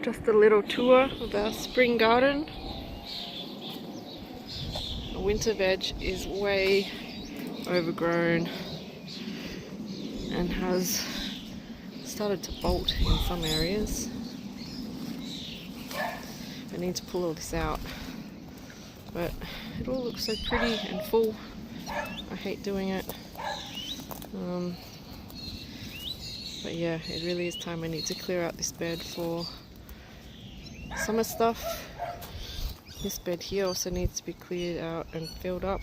Just a little tour of our spring garden. The winter veg is way overgrown and has started to bolt in some areas. I need to pull all this out, but it all looks so pretty and full. I hate doing it. But yeah, it really is time I need to clear out this bed for summer stuff. This bed here also needs to be cleared out and filled up.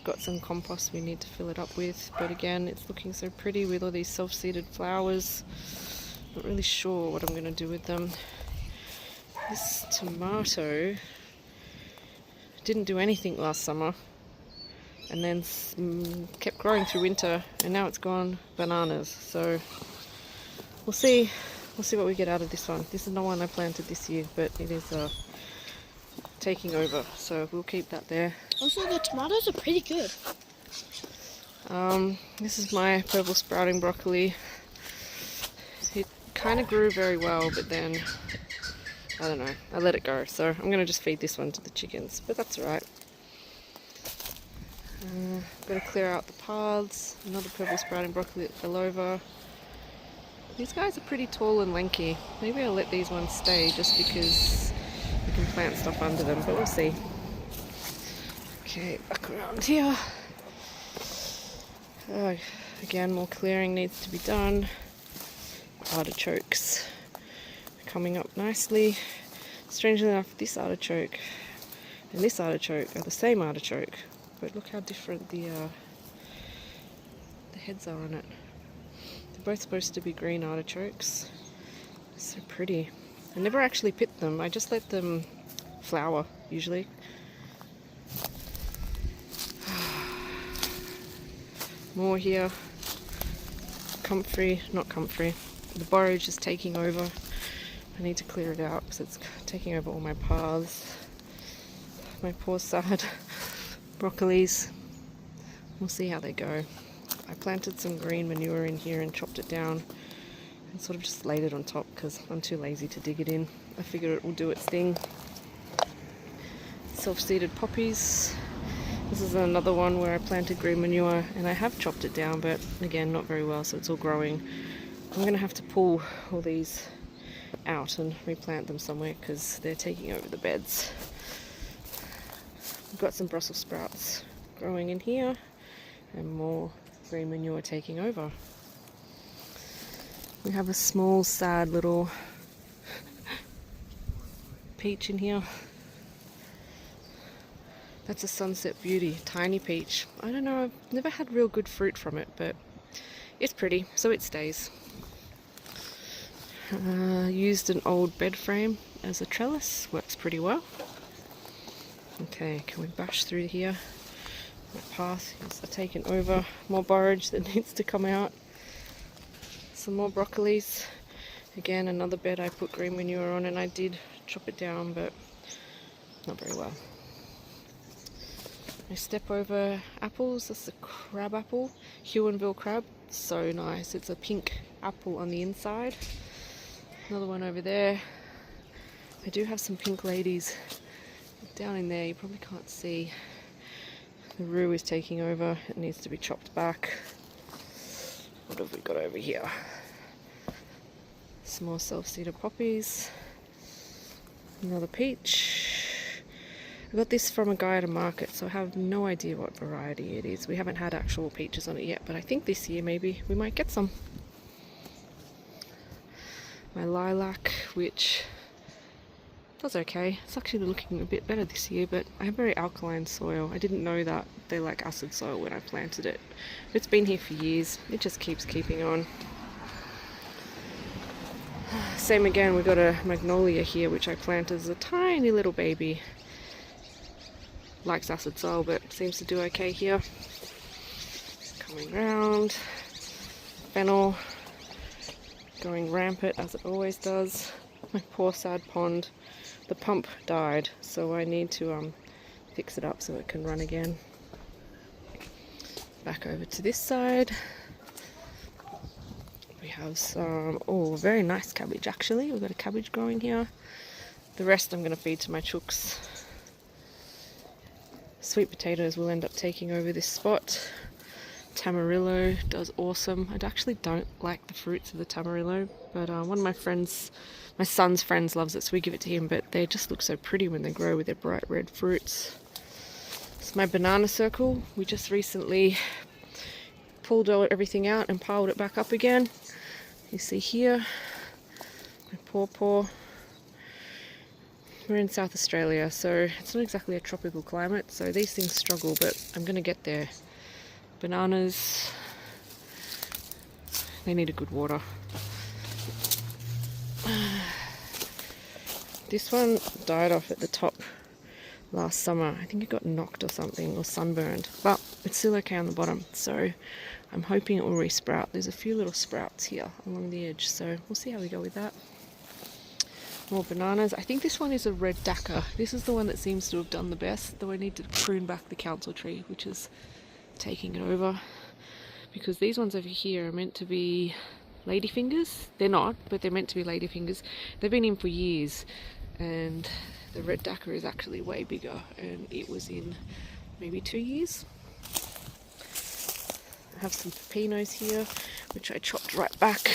Got some compost we need to fill it up with, but again, it's looking so pretty with all these self-seeded flowers. Not really sure what I'm going to do with them. This tomato didn't do anything last summer and then kept growing through winter, and now it's gone bananas. So we'll see what we get out of this one. This is not one I planted this year, but it is taking over, so we'll keep that there. Also, the tomatoes are pretty good. This is my purple sprouting broccoli. It kind of grew very well, but then I don't know, I let it go, so I'm going to just feed this one to the chickens, but that's alright. Got to clear out the paths. Another purple sprouting broccoli that fell over. These guys are pretty tall and lanky. Maybe I'll let these ones stay just because we can plant stuff under them, but we'll see. Okay, back around here. Oh, again, more clearing needs to be done. Artichokes are coming up nicely. Strangely enough, this artichoke and this artichoke are the same artichoke, but look how different the heads are on it. They're both supposed to be green artichokes. So pretty. I never actually picked them, I just let them flower usually. More here. Not comfrey. The borage is taking over. I need to clear it out because it's taking over all my paths. My poor sad broccolis. We'll see how they go. I planted some green manure in here and chopped it down and sort of just laid it on top because I'm too lazy to dig it in. I figured it will do its thing. Self-seeded poppies. This is another one where I planted green manure and I have chopped it down, but again, not very well, so it's all growing. I'm going to have to pull all these out and replant them somewhere because they're taking over the beds. We've got some Brussels sprouts growing in here and more green manure taking over. We have a small, sad little peach in here. That's a Sunset Beauty, tiny peach. I don't know, I've never had real good fruit from it, but it's pretty, so it stays. Used an old bed frame as a trellis, works pretty well. Okay, can we bash through here? My path is taken over. More borage that needs to come out. Some more broccolis. Again, another bed I put green manure on, and I did chop it down, but not very well. I step over apples. This is a crab apple, Huonville crab. So nice. It's a pink apple on the inside. Another one over there. I do have some pink ladies down in there. You probably can't see. The rue is taking over. It needs to be chopped back. What have we got over here? Some more self-seeded poppies. Another peach. I got this from a guy at a market, so I have no idea what variety it is. We haven't had actual peaches on it yet, but I think this year maybe we might get some. My lilac, which does okay. It's actually looking a bit better this year, but I have very alkaline soil. I didn't know that they like acid soil when I planted it. It's been here for years. It just keeps keeping on. Same again, we've got a magnolia here, which I planted as a tiny little baby. Likes acid soil, but seems to do okay here. Coming round. Fennel going rampant as it always does. My poor sad pond. The pump died, so I need to fix it up so it can run again. Back over to this side. We have some, oh, very nice cabbage actually. We've got a cabbage growing here. The rest I'm going to feed to my chooks. Sweet potatoes will end up taking over this spot. Tamarillo does awesome. I actually don't like the fruits of the tamarillo, but one of my friends, my son's friends, loves it, so we give it to him, but they just look so pretty when they grow with their bright red fruits. It's my banana circle. We just recently pulled everything out and piled it back up again. You see here, my pawpaw. We're in South Australia, so it's not exactly a tropical climate, so these things struggle, but I'm going to get there. Bananas, they need a good water. This one died off at the top last summer. I think it got knocked or something, or sunburned, but it's still okay on the bottom, so I'm hoping it will re-sprout. There's a few little sprouts here along the edge, so we'll see how we go with that. More bananas. I think this one is a red Dhaka. This is the one that seems to have done the best, though I need to prune back the council tree, which is taking it over, because these ones over here are meant to be ladyfingers. They're not, but they're meant to be ladyfingers. They've been in for years, and the red Dhaka is actually way bigger, and it was in maybe 2 years. I have some pepinos here, which I chopped right back.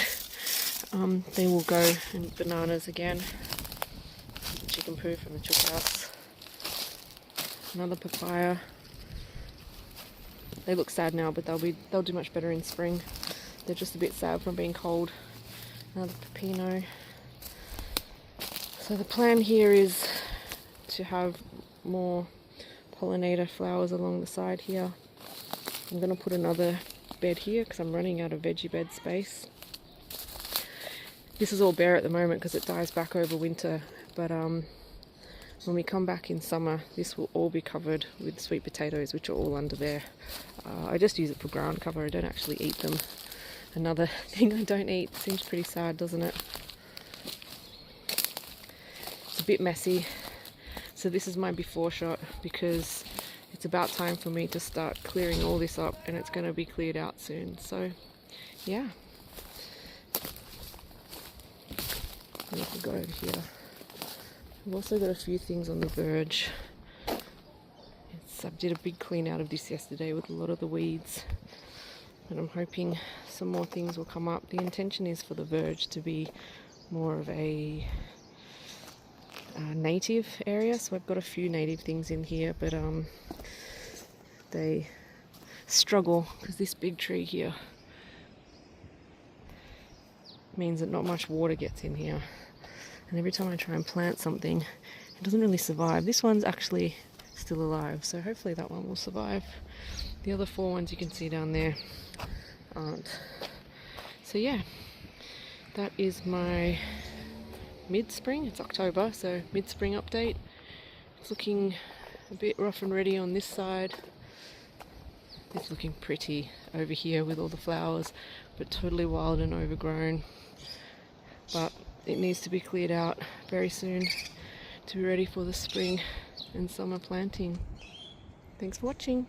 They will go in bananas again. Chicken poo from the chook house. Another papaya. They look sad now, but they'll do much better in spring. They're just a bit sad from being cold. Another pepino. So the plan here is to have more pollinator flowers along the side here. I'm going to put another bed here because I'm running out of veggie bed space. This is all bare at the moment because it dies back over winter, but when we come back in summer, this will all be covered with sweet potatoes, which are all under there. I just use it for ground cover. I don't actually eat them. Another thing I don't eat. Seems pretty sad, doesn't it? It's a bit messy. So this is my before shot, because it's about time for me to start clearing all this up, and it's going to be cleared out soon. So yeah. What have we got over here? I've also got a few things on the verge. I did a big clean out of this yesterday with a lot of the weeds, and I'm hoping some more things will come up. The intention is for the verge to be more of a native area, so I've got a few native things in here, but they struggle because this big tree here means that not much water gets in here, and every time I try and plant something, it doesn't really survive. This one's actually still alive, so hopefully that one will survive. The other 4 ones you can see down there aren't. So yeah, that is my mid-spring. It's October, so mid-spring update. It's looking a bit rough and ready on this side. It's looking pretty over here with all the flowers, but totally wild and overgrown. But it needs to be cleared out very soon to be ready for the spring and summer planting. Thanks for watching.